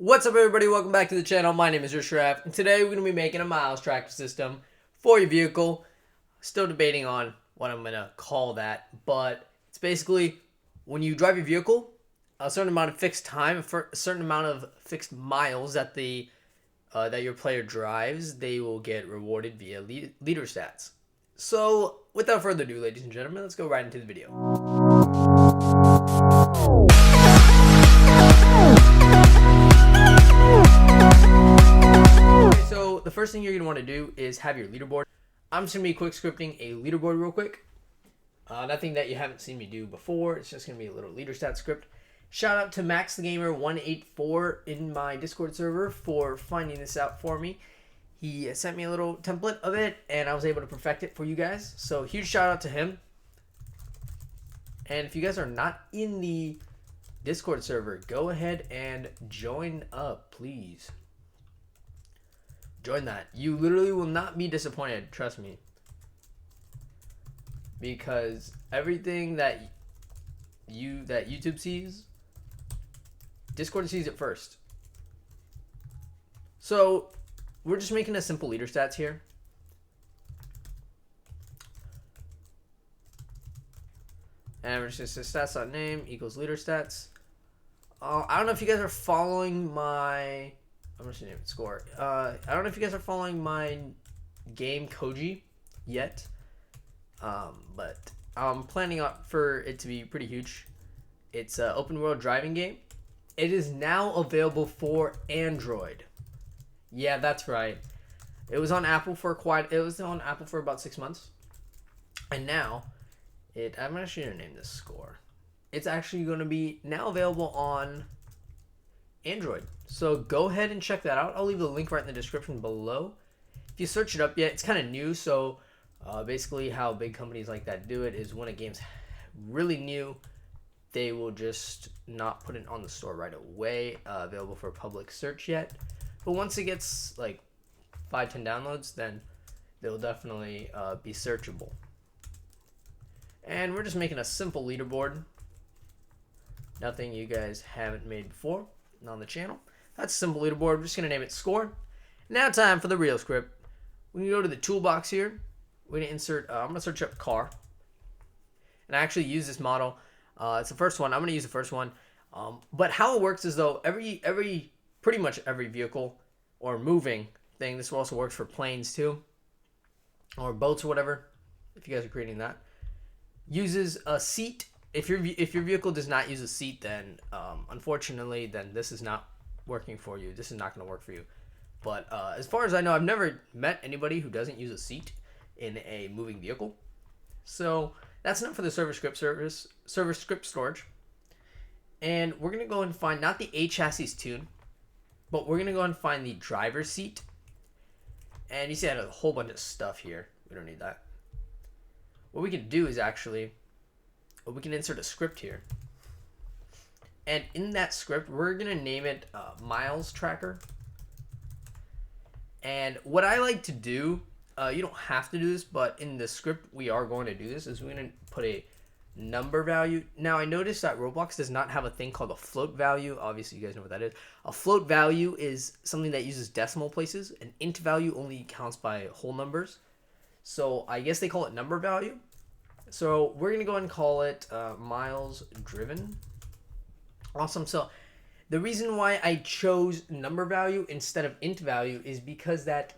What's up, everybody? Welcome back to the channel. My name is Rishraff, and today we're going to be making a miles tracker system for your vehicle. Still debating on what I'm going to call that, but it's basically when you drive your vehicle, a certain amount of fixed time, a certain amount of fixed miles that that your player drives, they will get rewarded via leader stats. So, without further ado, ladies and gentlemen, let's go right into the video. The first thing you're going to want to do is have your leaderboard. I'm just going to be quick scripting a leaderboard real quick. Nothing that you haven't seen me do before. It's just going to be a little leader stat script. Shout out to Max the Gamer 184 in my Discord server for finding this out for me. He sent me a little template of it, and I was able to perfect it for you guys. So huge shout out to him. And if you guys are not in the Discord server, go ahead and join up, please. Join that. You literally will not be disappointed, trust me. Because everything that YouTube sees, Discord sees it first. So, we're just making a simple leader stats here. And we're just stats.name equals leader stats. I don't know if you guys are following my... I'm just gonna name it score. I don't know if you guys are following my game Koji yet, but I'm planning for it to be pretty huge. It's an open world driving game. It is now available for Android. Yeah, that's right. It was on Apple for about 6 months, and now I'm actually gonna name this score. It's actually gonna be now available on Android. So go ahead and check that out. I'll leave the link right in the description below. If you search it up yet, it's kind of new. So basically how big companies like that do it is when a game's really new, they will just not put it on the store right away, available for public search yet. But once it gets like 5-10 downloads, then they'll definitely be searchable. And we're just making a simple leaderboard. Nothing you guys haven't made before on the channel. That's a simple leaderboard. We're just going to name it score. Now time for the real script. We can go to the toolbox here. We're going to insert, I'm going to search up car. And I actually use this model. It's the first one. I'm going to use the first one. But how it works is though, pretty much every vehicle or moving thing, this also works for planes too, or boats or whatever, if you guys are creating that, uses a seat. If your vehicle does not use a seat, then unfortunately, then this is not working for you. This is not going to work for you. But as far as I know, I've never met anybody who doesn't use a seat in a moving vehicle. So that's enough for the server script storage. And we're going to go and find not the A chassis tune, but we're going to go and find the driver's seat. And you see I had a whole bunch of stuff here. We don't need that. What we can do is actually, we can insert a script here. And in that script, we're going to name it miles tracker. And what I like to do, you don't have to do this, but in the script we are going to do this, is we're going to put a number value. Now I noticed that Roblox does not have a thing called a float value. Obviously you guys know what that is. A float value is something that uses decimal places. An int value only counts by whole numbers. So I guess they call it number value. So we're going to go ahead and call it miles driven. Awesome. So the reason why I chose number value instead of int value is because that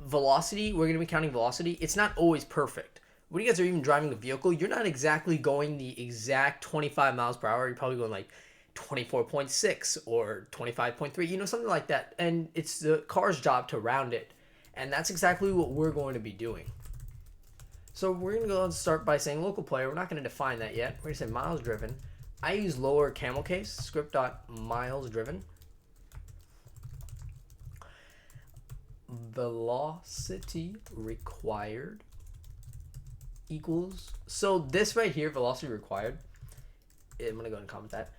velocity, we're going to be counting velocity. It's not always perfect. When you guys are even driving a vehicle, you're not exactly going the exact 25 miles per hour. You're probably going like 24.6 or 25.3, you know, something like that. And it's the car's job to round it. And that's exactly what we're going to be doing. So we're going to go and start by saying local player. We're not going to define that yet. We're going to say miles driven. I use lower camel case, script.miles driven. Velocity required equals. So this right here, velocity required, I'm going to go ahead and comment that,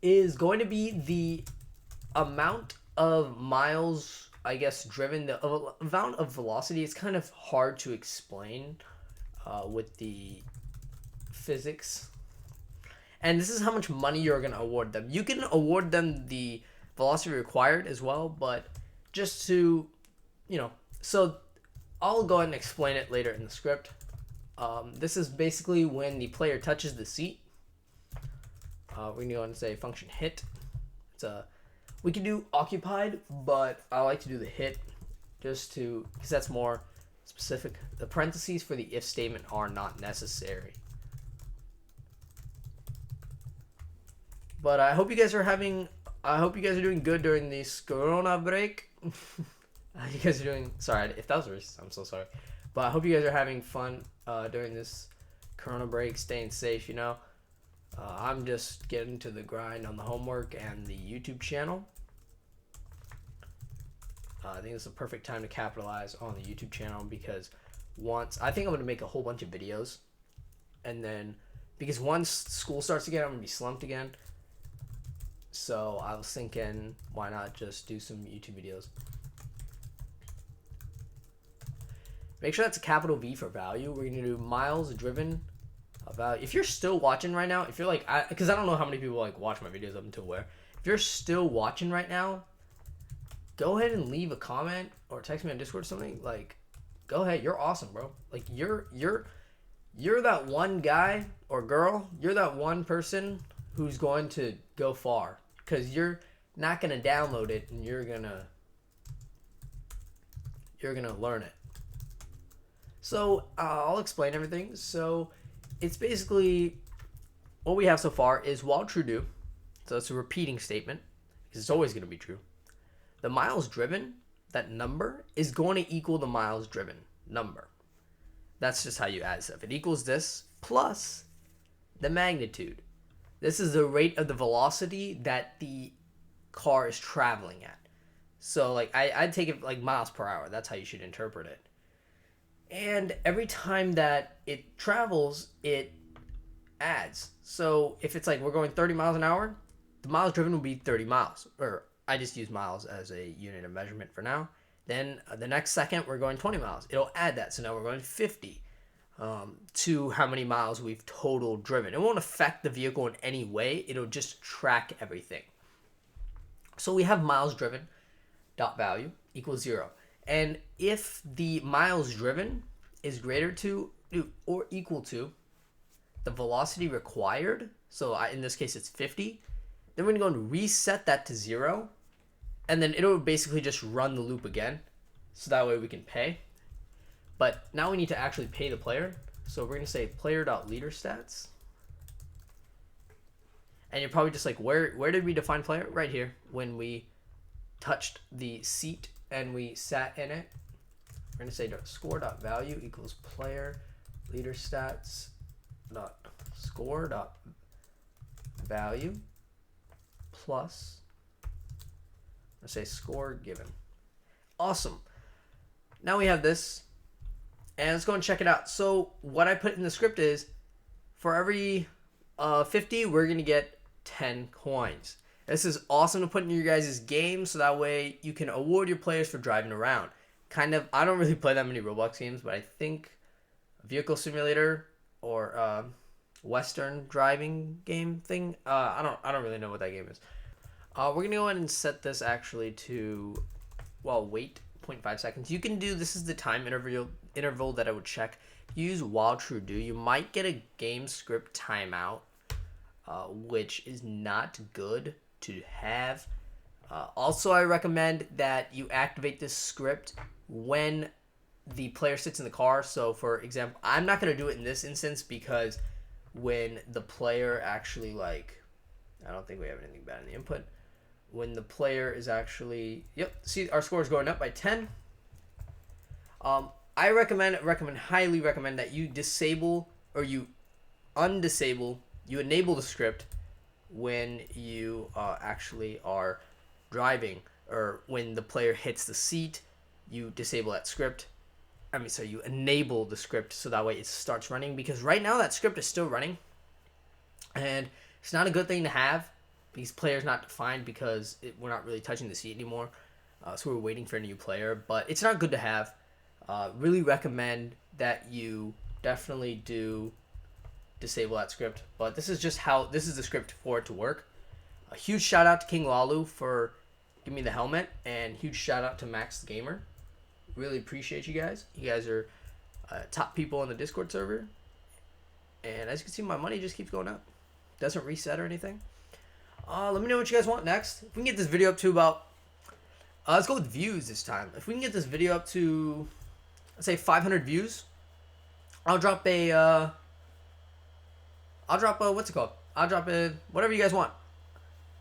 is going to be the amount of miles, I guess, driven, the amount of velocity. It's kind of hard to explain with the physics. And this is how much money you're going to award them. You can award them the velocity required as well, but just to, so I'll go ahead and explain it later in the script. This is basically when the player touches the seat. We're going to go and say function hit. We can do occupied, but I like to do the hit because that's more specific. The parentheses for the if statement are not necessary. But I hope you guys are doing good during this Corona break. You guys are doing, sorry if that was racist, I'm so sorry. But I hope you guys are having fun during this Corona break, staying safe, I'm just getting to the grind on the homework and the YouTube channel. I think it's a perfect time to capitalize on the YouTube channel because I think I'm going to make a whole bunch of videos. And then, because once school starts again, I'm going to be slumped again. So I was thinking, why not just do some YouTube videos? Make sure that's a capital V for value. We're going to do miles driven. About if you're still watching right now, if you're like, because I don't know how many people like watch my videos up until where. If you're still watching right now, go ahead and leave a comment or text me on Discord or something. Like, go ahead, you're awesome, bro. Like you're that one guy or girl. You're that one person who's going to go far because you're not gonna download it and you're gonna learn it. So I'll explain everything. So it's basically what we have so far is while true do. So it's a repeating statement because it's always going to be true. The miles driven, that number, is going to equal the miles driven number. That's just how you add stuff. It equals this plus the magnitude. This is the rate of the velocity that the car is traveling at. So like I'd take it like miles per hour. That's how you should interpret it. And every time that it travels, it adds. So if it's like we're going 30 miles an hour, the miles driven will be 30 miles. Or I just use miles as a unit of measurement for now. Then the next second, we're going 20 miles. It'll add that. So now we're going 50 to how many miles we've total driven. It won't affect the vehicle in any way. It'll just track everything. So we have miles driven dot value equals 0. And if the miles driven is greater to or equal to the velocity required, so in this case it's 50, then we're going to go and reset that to 0, and then it'll basically just run the loop again, so that way we can pay. But now we need to actually pay the player, so we're going to say player.leaderStats. And you're probably just like, where did we define player? Right here, when we touched the seat and we sat in it. We're going to say score.value equals player leader stats dot score dot value plus, let's say score given. Awesome. Now we have this, and let's go and check it out. So what I put in the script is for every 50, we're going to get 10 coins. This is awesome to put in your guys' game, so that way you can award your players for driving around. I don't really play that many Roblox games, but I think Vehicle Simulator or Western driving game thing. I don't really know what that game is. We're gonna go ahead and set this actually to, wait 0.5 seconds. You can do, this is the time interval that I would check. Use while true do. You might get a game script timeout, which is not good to have. Also, I recommend that you activate this script when the player sits in the car. So for example, I'm not going to do it in this instance because when the player actually I don't think we have anything bad in the input. When the player is actually, see our score is going up by 10. I highly recommend that you disable or you enable the script when you actually are driving, or when the player hits the seat, you disable that script. You enable the script so that way it starts running, because right now that script is still running, and it's not a good thing to have because player's not defined because we're not really touching the seat anymore. So we're waiting for a new player, but it's not good to have. Really recommend that you definitely do disable that script, but this is the script for it to work. A huge shout out to King Lalu for give me the helmet. And huge shout out to Max the Gamer. Really appreciate you guys. You guys are top people on the Discord server. And as you can see, my money just keeps going up. Doesn't reset or anything. Let me know what you guys want next. If we can get this video up to about... let's go with views this time. If we can get this video up to, let's say, 500 views, I'll drop a... what's it called? I'll drop a... whatever you guys want.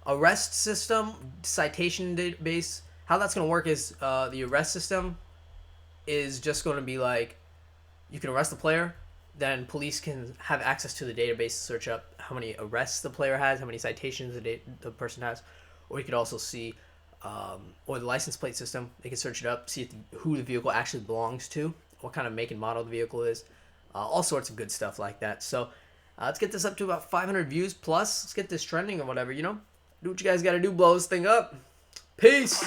Arrest system, citation database. How that's going to work is the arrest system is just going to be like, you can arrest the player, then police can have access to the database to search up how many arrests the player has, how many citations the person has, or you could also see, or the license plate system, they can search it up, see who the vehicle actually belongs to, what kind of make and model the vehicle is, all sorts of good stuff like that. So let's get this up to about 500 views plus, let's get this trending or whatever, you know? Do what you guys gotta do, blow this thing up. Peace!